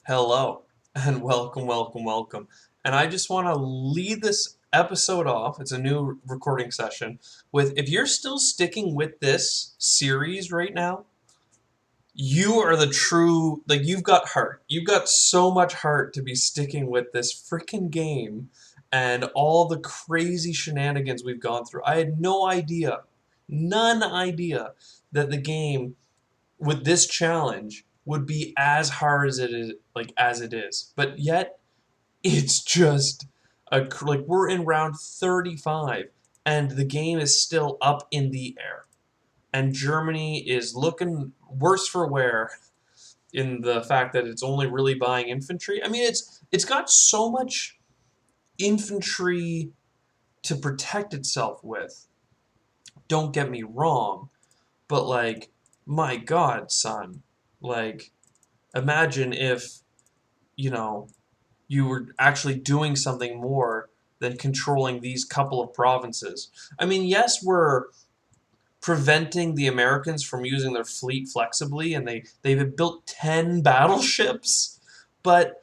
Hello and welcome. And I just want to lead this episode off. It's a new recording session with if you're still sticking with this series right now, you are the true, like, you've got heart. You've got so much heart to be sticking with this freaking game and all the crazy shenanigans we've gone through. I had no idea, none idea that the game with this challenge would be as hard as it is, but yet it's just like we're in round 35 and the game is still up in the air, and Germany is looking worse for wear in the fact that it's only really buying infantry. I mean, it's got so much infantry to protect itself with, don't get me wrong, but like, my god, son, like, imagine if, you know, you were actually doing something more than controlling these couple of provinces. I mean, yes, we're preventing the Americans from using their fleet flexibly, and they've built 10 battleships, but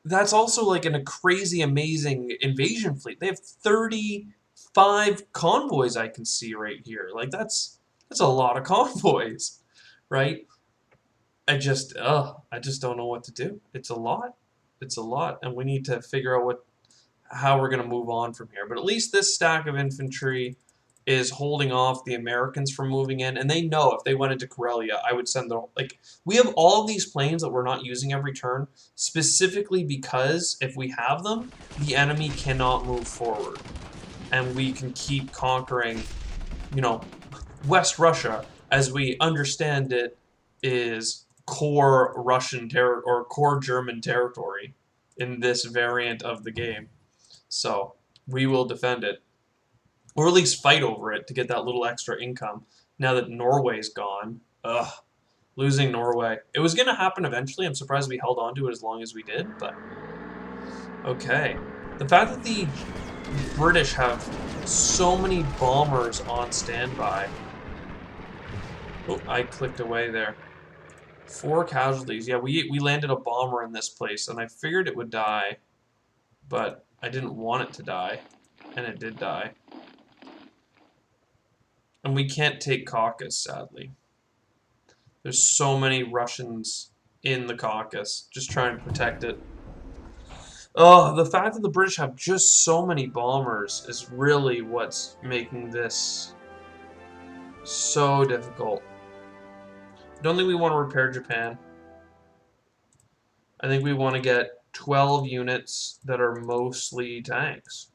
that's also like in a crazy, amazing invasion fleet. They have 35 convoys I can see right here. Like, that's a lot of convoys, right? I just don't know what to do. It's a lot. It's a lot, and we need to figure out how we're going to move on from here. But at least this stack of infantry is holding off the Americans from moving in, and they know if they went into Karelia, I would send the, like, we have all of these planes that we're not using every turn specifically because if we have them, the enemy cannot move forward, and we can keep conquering, you know, West Russia, as we understand it, is core Russian or core German territory in this variant of the game. So we will defend it, or at least fight over it to get that little extra income. Now that Norway's gone, ugh, losing Norway. It was going to happen eventually. I'm surprised we held on to it as long as we did, but okay. The fact that the British have so many bombers on standby. Oh, I clicked away there. 4 casualties. Yeah, we landed a bomber in this place, and I figured it would die, but I didn't want it to die, and it did die. And we can't take Caucasus, sadly. There's so many Russians in the Caucasus, just trying to protect it. Oh, the fact that the British have just so many bombers is really what's making this so difficult. I don't think we want to repair Japan. I think we want to get 12 units that are mostly tanks.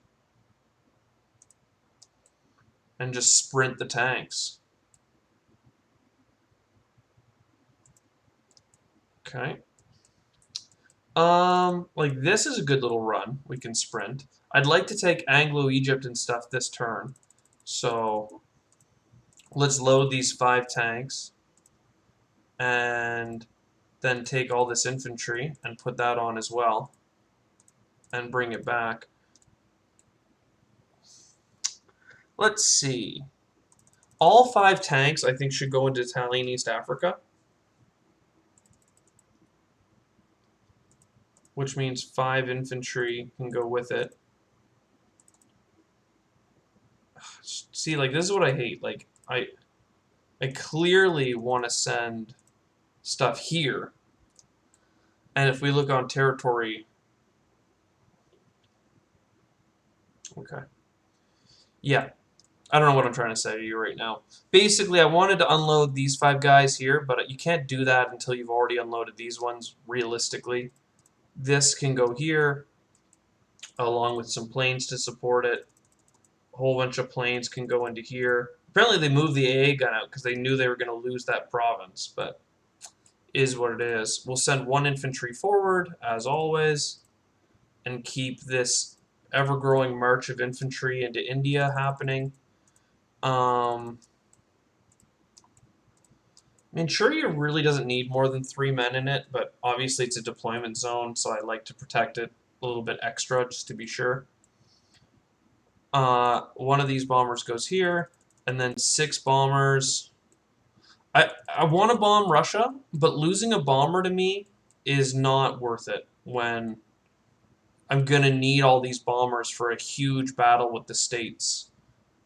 And just sprint the tanks. Okay. Like, this is a good little run. We can sprint. I'd like to take Anglo-Egypt and stuff this turn. So, let's load these 5 tanks. And then take all this infantry and put that on as well. And bring it back. Let's see. All 5 tanks, I think, should go into Italian East Africa. Which means 5 infantry can go with it. See, like, this is what I hate. Like, I clearly want to send stuff here. And if we look on territory... Okay. Yeah. I don't know what I'm trying to say to you right now. Basically, I wanted to unload these 5 guys here, but you can't do that until you've already unloaded these ones, realistically. This can go here, along with some planes to support it. A whole bunch of planes can go into here. Apparently they moved the AA gun out because they knew they were going to lose that province, but is what it is. We'll send 1 infantry forward, as always, and keep this ever-growing march of infantry into India happening. I mean, Shuria really doesn't need more than 3 men in it, but obviously it's a deployment zone, so I like to protect it a little bit extra, just to be sure. One of these bombers goes here, and then 6 bombers. I want to bomb Russia, but losing a bomber to me is not worth it when I'm gonna need all these bombers for a huge battle with the States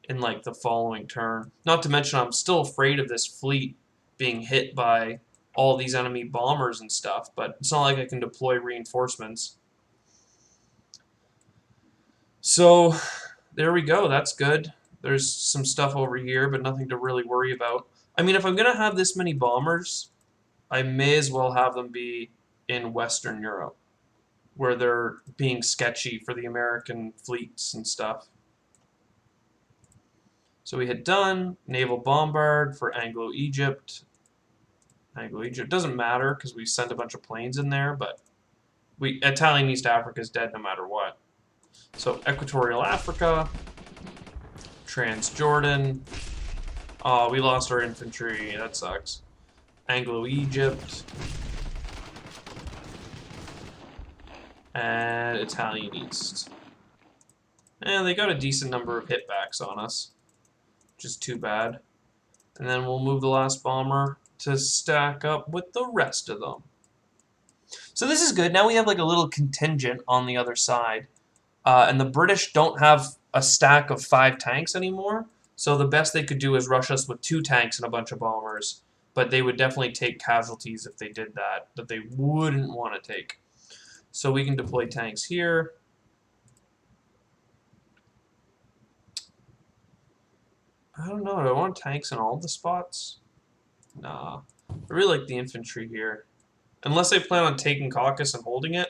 in like the following turn. Not to mention I'm still afraid of this fleet being hit by all these enemy bombers and stuff, but it's not like I can deploy reinforcements. So there we go, that's good. There's some stuff over here, but nothing to really worry about. I mean, if I'm going to have this many bombers, I may as well have them be in Western Europe, where they're being sketchy for the American fleets and stuff. So we hit done. Naval bombard for Anglo-Egypt. Anglo-Egypt doesn't matter because we sent a bunch of planes in there, but Italian East Africa is dead no matter what. So Equatorial Africa, Transjordan. Oh, we lost our infantry. That sucks. Anglo-Egypt. And Italian East. And they got a decent number of hitbacks on us, which is too bad. And then we'll move the last bomber to stack up with the rest of them. So this is good. Now we have like a little contingent on the other side. And the British don't have a stack of 5 tanks anymore. So the best they could do is rush us with 2 tanks and a bunch of bombers. But they would definitely take casualties if they did that they wouldn't want to take. So we can deploy tanks here. I don't know. Do I want tanks in all the spots? Nah. I really like the infantry here. Unless I plan on taking Caucasus and holding it,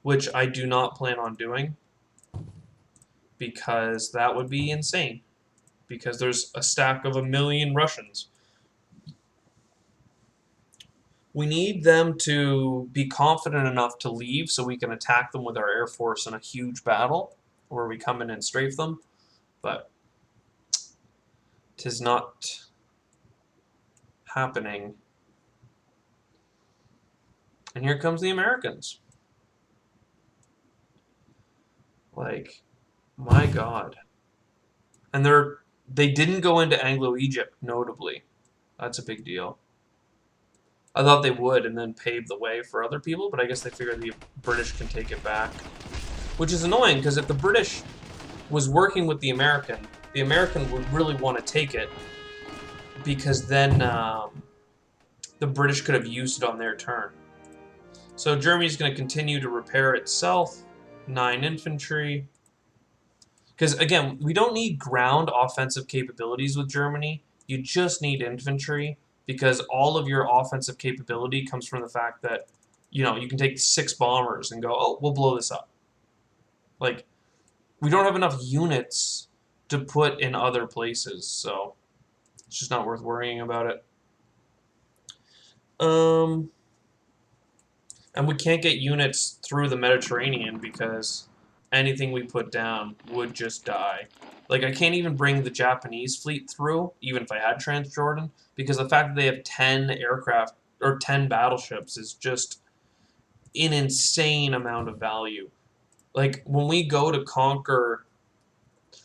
which I do not plan on doing, because that would be insane. Because there's a stack of 1,000,000 Russians. We need them to be confident enough to leave so we can attack them with our Air Force in a huge battle, where we come in and strafe them. But 'tis not happening. And here comes the Americans. Like, my God. And they didn't go into Anglo-Egypt, notably. That's a big deal. I thought they would and then pave the way for other people, but I guess they figured the British can take it back. Which is annoying, because if the British was working with the American would really want to take it, because then the British could have used it on their turn. So Germany's going to continue to repair itself. 9 infantry. Because, again, we don't need ground offensive capabilities with Germany. You just need infantry, because all of your offensive capability comes from the fact that, you know, you can take 6 bombers and go, oh, we'll blow this up. Like, we don't have enough units to put in other places, so it's just not worth worrying about it. And we can't get units through the Mediterranean because anything we put down would just die. Like, I can't even bring the Japanese fleet through, even if I had Transjordan, because the fact that they have 10 aircraft, or 10 battleships, is just an insane amount of value. Like, when we go to conquer...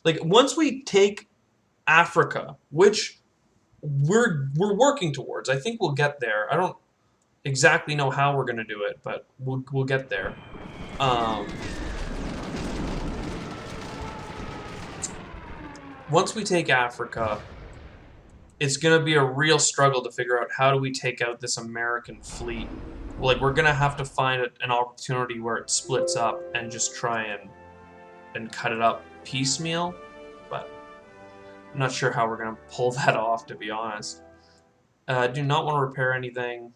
Like, once we take Africa, which we're working towards, I think we'll get there. I don't exactly know how we're going to do it, but we'll get there. Once we take Africa, it's going to be a real struggle to figure out how do we take out this American fleet. Like, we're going to have to find an opportunity where it splits up and just try and cut it up piecemeal, but I'm not sure how we're going to pull that off, to be honest. I do not want to repair anything.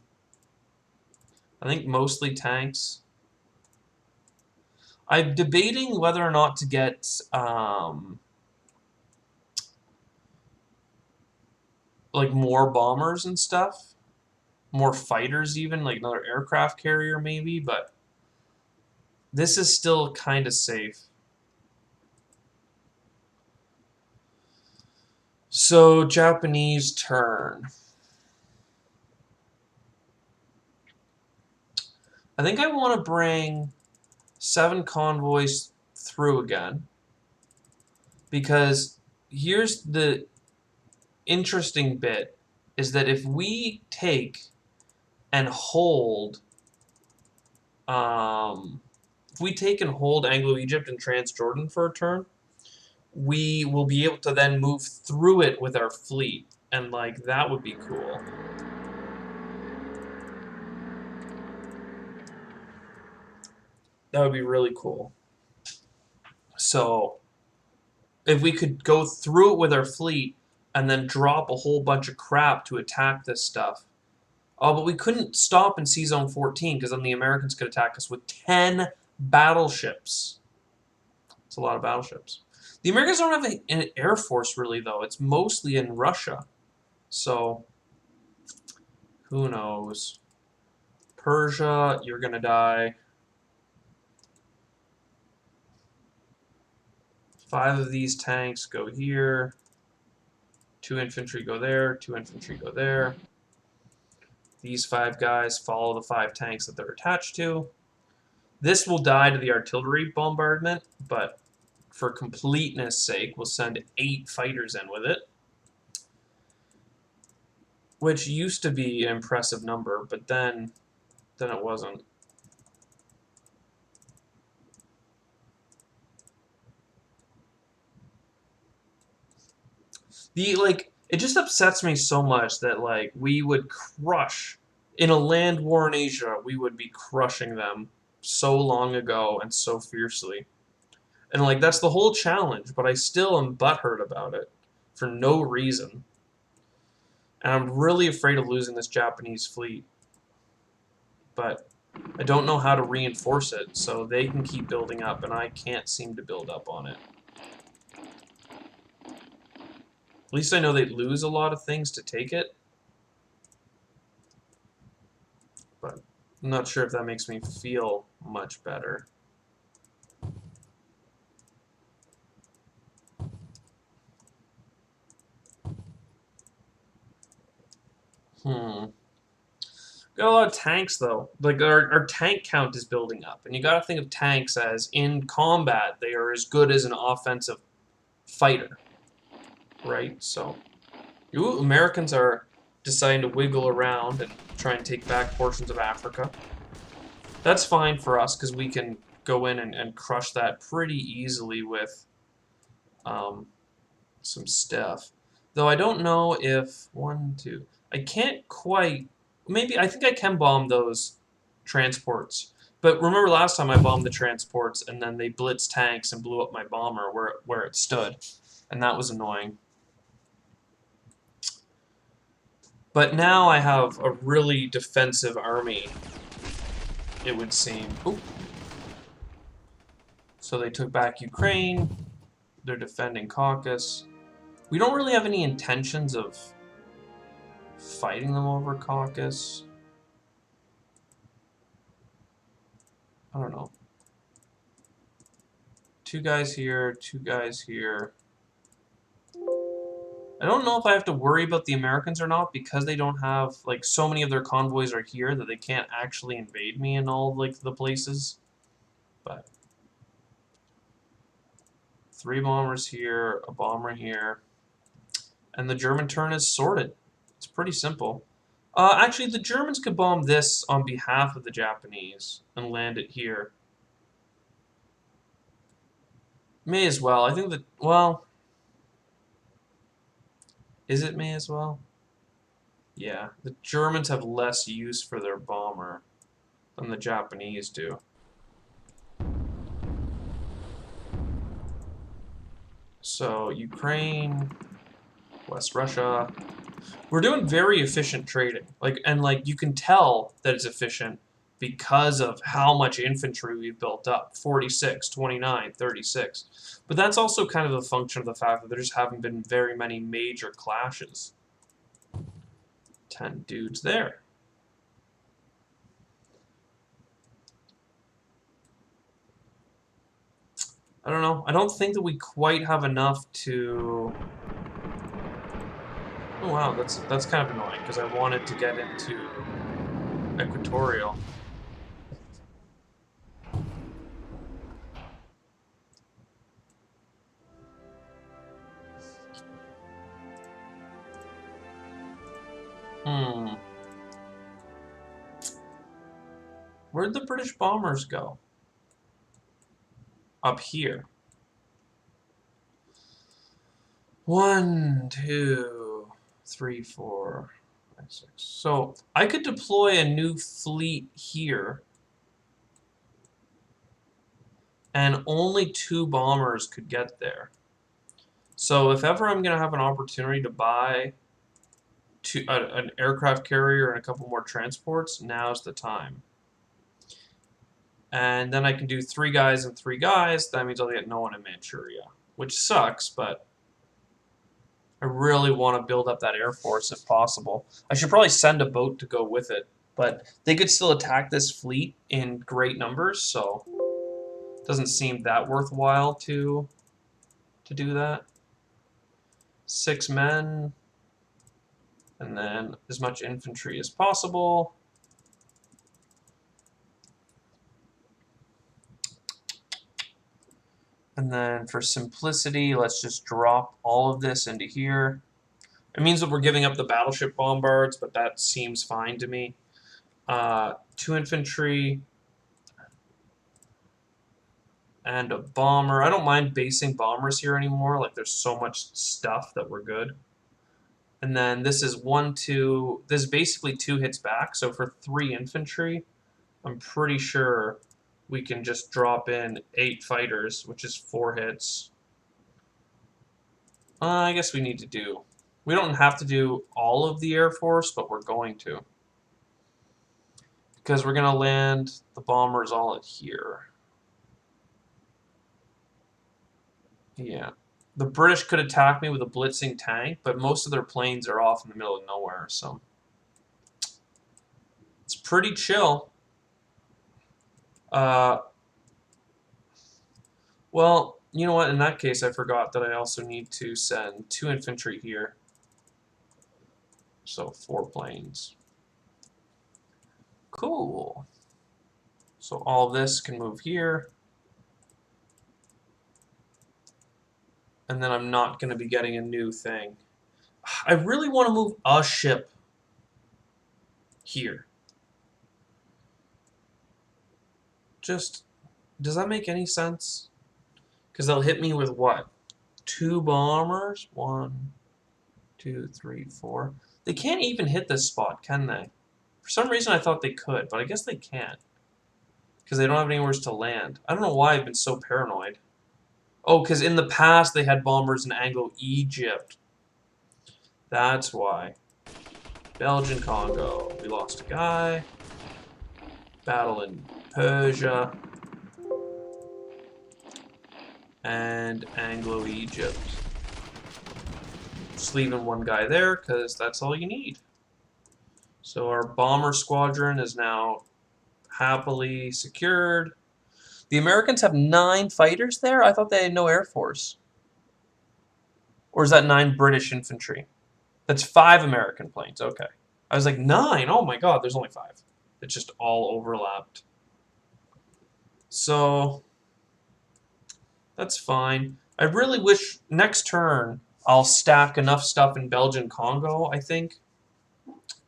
I think mostly tanks. I'm debating whether or not to get like more bombers and stuff, more fighters even, like another aircraft carrier maybe, but this is still kind of safe. So, Japanese turn. I think I want to bring 7 convoys through again, because here's the interesting bit, is that if we take and hold, if we take and hold Anglo-Egypt and Transjordan for a turn, we will be able to then move through it with our fleet, and like that would be cool. That would be really cool. So if we could go through it with our fleet and then drop a whole bunch of crap to attack this stuff. Oh, but we couldn't stop in Sea Zone 14 because then the Americans could attack us with 10 battleships. It's a lot of battleships. The Americans don't have an air force really, though. It's mostly in Russia. So, who knows? Persia, you're going to die. 5 of these tanks go here. 2 infantry go there. 2 infantry go there. These 5 guys follow the 5 tanks that they're attached to. This will die to the artillery bombardment, but for completeness sake, we'll send 8 fighters in with it. Which used to be an impressive number, but then it wasn't. It just upsets me so much that like we would crush in a land war in Asia, we would be crushing them so long ago and so fiercely. And like that's the whole challenge, but I still am butthurt about it for no reason. And I'm really afraid of losing this Japanese fleet. But I don't know how to reinforce it, so they can keep building up, and I can't seem to build up on it. At least I know they lose a lot of things to take it. But I'm not sure if that makes me feel much better. Got a lot of tanks, though. Like, our tank count is building up. And you gotta think of tanks as, in combat, they are as good as an offensive fighter. Right? So, Americans are deciding to wiggle around and try and take back portions of Africa. That's fine for us, because we can go in and crush that pretty easily with some stuff. Though I don't know if... I can't quite... Maybe, I think I can bomb those transports. But remember last time I bombed the transports and then they blitzed tanks and blew up my bomber where it stood. And that was annoying. But now I have a really defensive army, it would seem. Ooh. So they took back Ukraine. They're defending Caucasus. We don't really have any intentions of fighting them over Caucasus. I don't know. 2 guys here, 2 guys here. I don't know if I have to worry about the Americans or not because they don't have, like, so many of their convoys are here that they can't actually invade me in all, like, the places. But 3 bombers here, a bomber here. And the German turn is sorted. It's pretty simple. Actually, the Germans could bomb this on behalf of the Japanese and land it here. May as well. I think that, well... Is it may as well? Yeah, the Germans have less use for their bomber than the Japanese do. So, Ukraine, West Russia. We're doing very efficient trading. And you can tell that it's efficient because of how much infantry we've built up. 46, 29, 36. But that's also kind of a function of the fact that there just haven't been very many major clashes. 10 dudes there. I don't know. I don't think that we quite have enough to... Oh wow, that's kind of annoying because I wanted to get into Equatorial. Where'd the British bombers go? Up here. 1, 2, 3, 4, 5, 6. So I could deploy a new fleet here, and only 2 bombers could get there. So if ever I'm going to have an opportunity to buy an aircraft carrier and a couple more transports, now's the time. And then I can do 3 guys and 3 guys. That means I'll get no one in Manchuria, which sucks, but I really want to build up that Air Force if possible. I should probably send a boat to go with it, but they could still attack this fleet in great numbers, so it doesn't seem that worthwhile to do that. 6 men, and then as much infantry as possible. And then for simplicity, let's just drop all of this into here. It means that we're giving up the battleship bombards, but that seems fine to me. 2 infantry and a bomber. I don't mind basing bombers here anymore. Like, there's so much stuff that we're good. And then this is 1, 2. This is basically 2 hits back. So for 3 infantry, I'm pretty sure we can just drop in 8 fighters, which is 4 hits. I guess we need to do... We don't have to do all of the Air Force, but we're going to. Because we're going to land the bombers all at here. Yeah. The British could attack me with a blitzing tank, but most of their planes are off in the middle of nowhere, so... It's pretty chill. Well, you know what? In that case, I forgot that I also need to send 2 infantry here. So 4 planes. Cool. So all this can move here. And then I'm not going to be getting a new thing. I really want to move a ship here. Just, does that make any sense? Because they'll hit me with what? 2 bombers? 1, 2, 3, 4. They can't even hit this spot, can they? For some reason I thought they could, but I guess they can't. Because they don't have anywhere to land. I don't know why I've been so paranoid. Oh, because in the past they had bombers in Anglo-Egypt. That's why. Belgian Congo. We lost a guy. Battle in Persia. And Anglo-Egypt. Just leaving 1 guy there, because that's all you need. So our bomber squadron is now happily secured. The Americans have 9 fighters there? I thought they had no Air Force. Or is that 9 British infantry? That's 5 American planes, okay. I was like, 9? Oh my god, there's only 5. It's just all overlapped. So, that's fine. I really wish next turn I'll stack enough stuff in Belgian Congo, I think.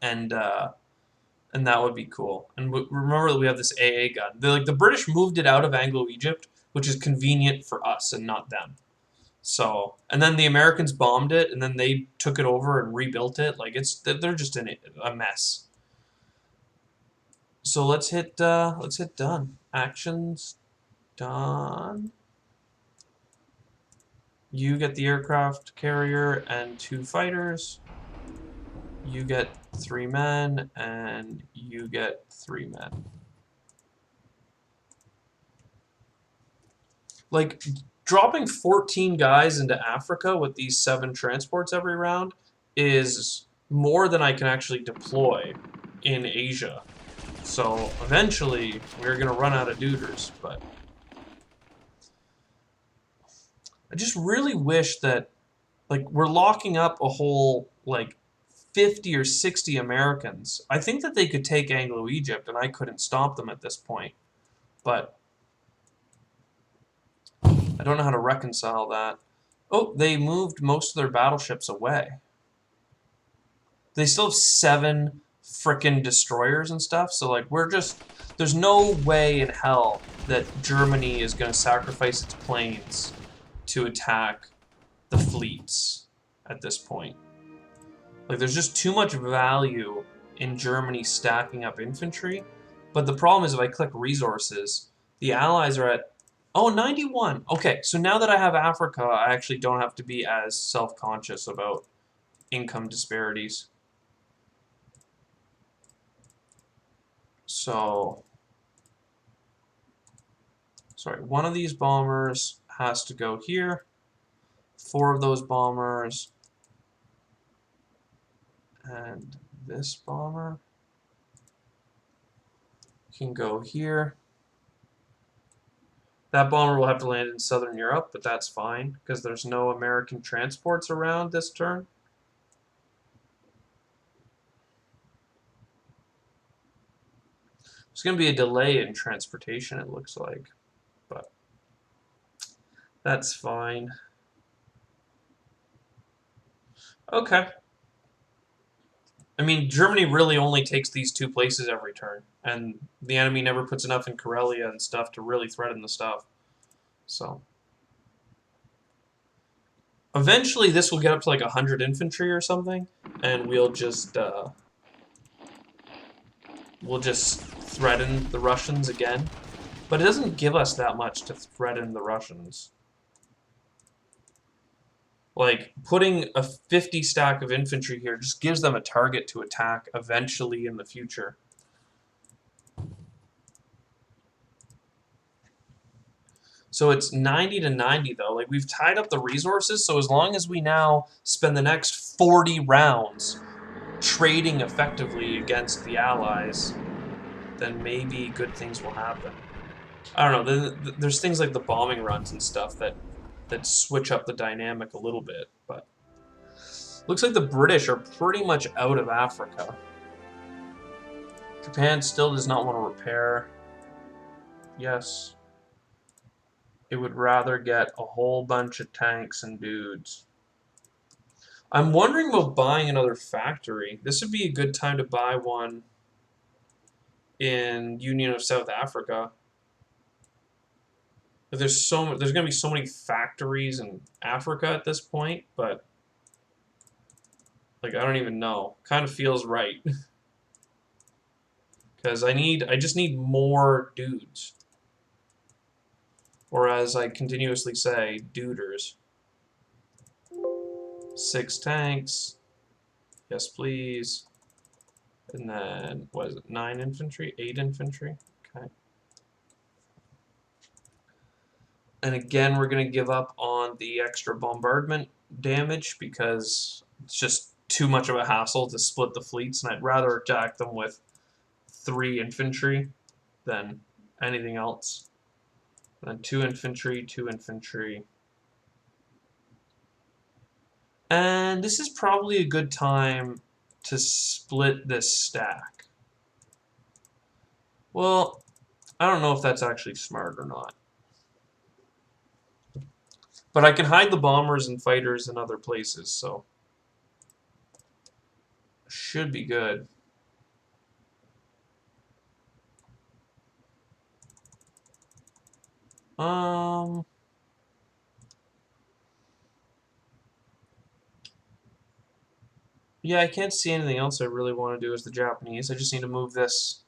And that would be cool. And remember that we have this AA gun. The British moved it out of Anglo-Egypt, which is convenient for us and not them. So, and then the Americans bombed it, and then they took it over and rebuilt it. Like, they're just in a mess. So let's hit done. Actions done. You get the aircraft carrier and 2 fighters. You get 3 men, and you get 3 men. Like, dropping 14 guys into Africa with these 7 transports every round is more than I can actually deploy in Asia. So, eventually, we're going to run out of duders, but... I just really wish that, like, we're locking up a whole, like, 50 or 60 Americans. I think that they could take Anglo-Egypt, and I couldn't stop them at this point. But I don't know how to reconcile that. Oh, they moved most of their battleships away. They still have 7 frickin' destroyers and stuff. So like there's no way in hell that Germany is going to sacrifice its planes to attack the fleets at this point. Like there's just too much value in Germany stacking up infantry. But the problem is if I click resources, the allies are at 91. Okay, so now that I have Africa, I actually don't have to be as self-conscious about income disparities. So, sorry, one of these bombers has to go here. 4 of those bombers. And this bomber can go here. That bomber will have to land in Southern Europe, but that's fine, because there's no American transports around this turn. There's going to be a delay in transportation, it looks like, but that's fine. Okay. I mean, Germany really only takes these 2 places every turn, and the enemy never puts enough in Karelia and stuff to really threaten the stuff. So, eventually this will get up to like 100 infantry or something, and we'll just threaten the Russians again. But it doesn't give us that much to threaten the Russians. Like, putting a 50 stack of infantry here just gives them a target to attack eventually in the future. So it's 90 to 90, though. Like, we've tied up the resources, so as long as we now spend the next 40 rounds trading effectively against the Allies, then maybe good things will happen. I don't know. There's things like the bombing runs and stuff that switch up the dynamic a little bit, but looks like the British are pretty much out of Africa. Japan still does not want to repair. Yes. It would rather get a whole bunch of tanks and dudes. I'm wondering about buying another factory. This would be a good time to buy one in Union of South Africa. There's going to be so many factories in Africa at this point, but like I don't even know. Kind of feels right. Because I just need more dudes. Or as I continuously say, duders. 6 tanks. Yes, please. And then, what is it, 9 infantry? 8 infantry? Okay. And again, we're going to give up on the extra bombardment damage because it's just too much of a hassle to split the fleets, and I'd rather attack them with 3 infantry than anything else. And then 2 infantry, 2 infantry. And this is probably a good time to split this stack. Well, I don't know if that's actually smart or not. But I can hide the bombers and fighters in other places, so should be good. Yeah, I can't see anything else I really want to do as the Japanese. I just need to move this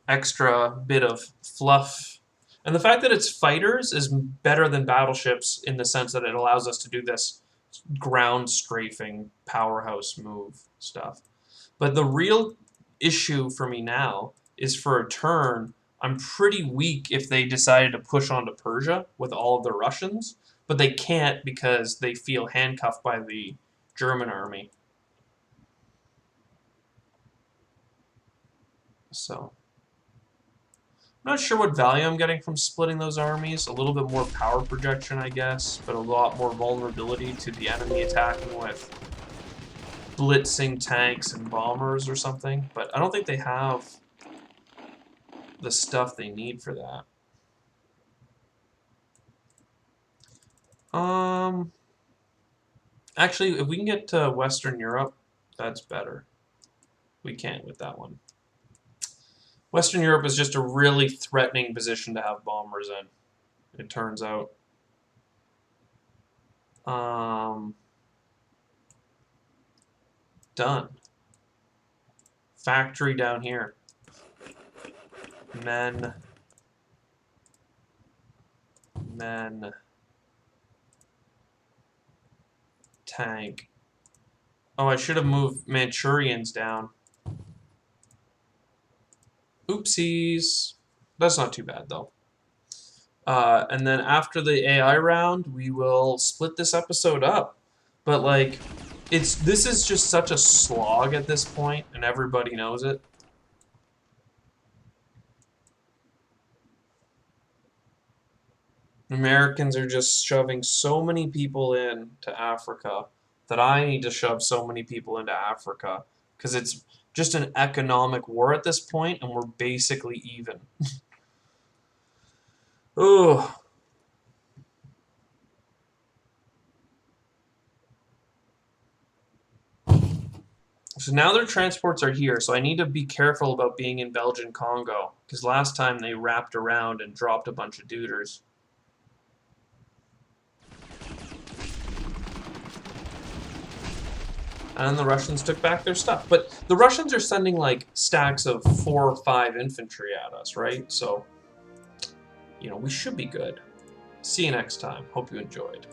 extra bit of fluff. And the fact that it's fighters is better than battleships in the sense that it allows us to do this ground strafing powerhouse move stuff. But the real issue for me now is for a turn, I'm pretty weak if they decided to push onto Persia with all of the Russians, but they can't because they feel handcuffed by the German army. So, I'm not sure what value I'm getting from splitting those armies. A little bit more power projection, I guess, but a lot more vulnerability to the enemy attacking with blitzing tanks and bombers or something. But I don't think they have the stuff they need for that. Actually, if we can get to Western Europe, that's better. We can't with that one. Western Europe is just a really threatening position to have bombers in, it turns out. Done. Factory down here. Men. Tank. Oh, I should have moved Manchurians down. Oopsies. That's not too bad, though. And then after the AI round, we will split this episode up. But, like, this is just such a slog at this point, and everybody knows it. Americans are just shoving so many people into Africa that I need to shove so many people into Africa because it's just an economic war at this point, and we're basically even. Ugh. So now their transports are here, so I need to be careful about being in Belgian Congo, because last time they wrapped around and dropped a bunch of duders. And the Russians took back their stuff. But the Russians are sending, like, stacks of 4 or 5 infantry at us, right? So, you know, we should be good. See you next time. Hope you enjoyed.